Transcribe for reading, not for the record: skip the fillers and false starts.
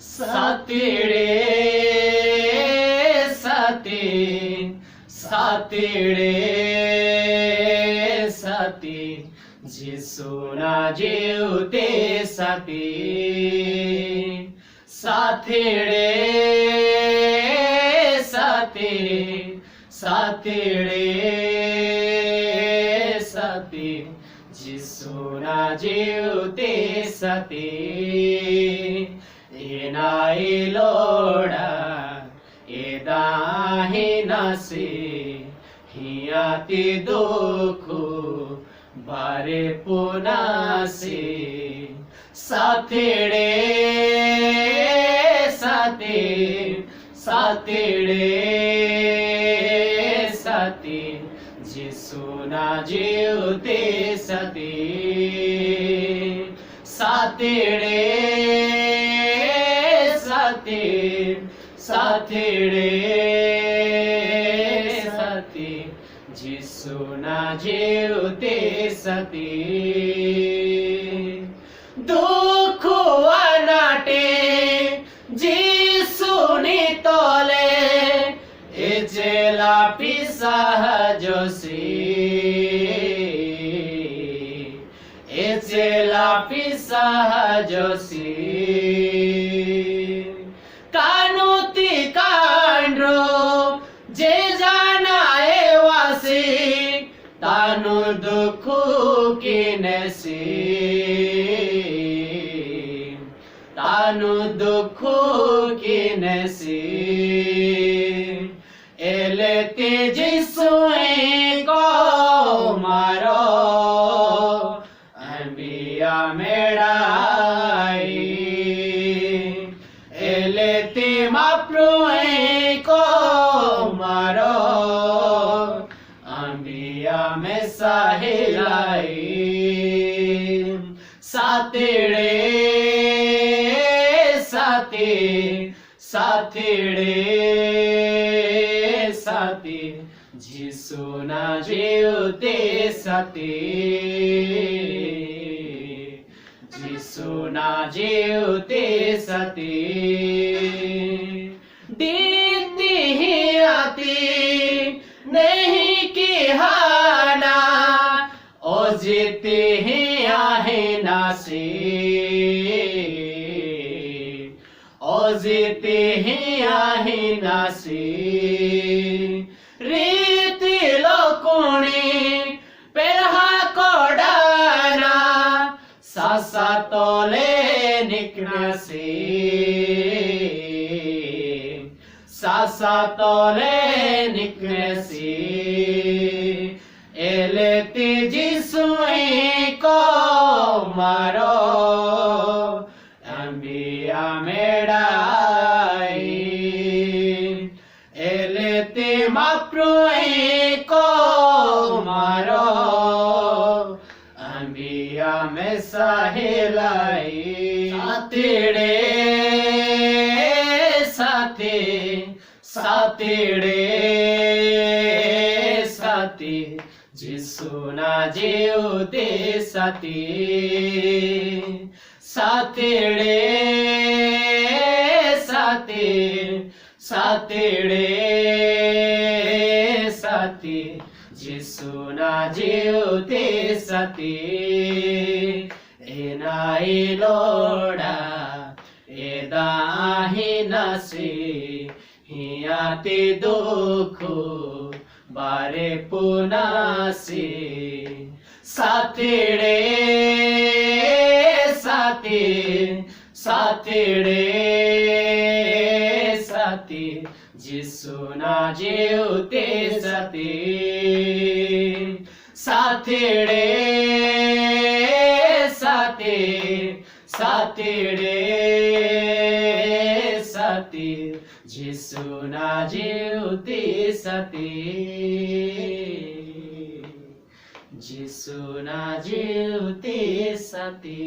सातीडे साती सातीडे साती जिसूना जीव ते साती सातीडे साती सातीडे साती जिसूना जीव ते साती एनाई लोड़ा एदाही नासी हियाती दुखु बारे पुनासी सातीडे साती सातीडे साती जिसूना जीव ते साती सातीडे साती सातीडे साती जिसूना जीव ते साती दुख अनाटे जिसूनी तोले एजेला पिसाह जोसी एजेला पिसाह जोसी कानुती कांड्रो जे जाना वासी तानु दुखु किनेसी तानु दुखु किनेसी एलेती जिसुई को मारो अंबिया मेड़ाई एलेती माप्रुई को मारो अंबिया में साहिलाई सातीडे साती सातीडे साती जिसूना जीव ते साती जिसूना जीव ते साती दीती ही आती नहीं की हाना ओ जीती ही आहे नासी ओ जीती ही आहे नासी रीति लोकुणी पेरहा कोडाना सासा तोले निकनसी सासा तोले निकनसी एलेती जिसुई को मारो अंबिया मेड़ाई एलेती माप्रुई को मारो अंबिया में साहिलाई सातीडे साती सातीडे साती जिसूना जीव ते साती सातीडे साती सातीडे साती जिसूना जीव ते साती एनाई लोड़ा एदाही नासी हियाती दुखु बारे पुनासी सातीडे साती सातीडे साती जिसूना जीव ते साती सातीडे साती सातीडे साती जिसूना जीव ते साती जिसूना जीव ते साती।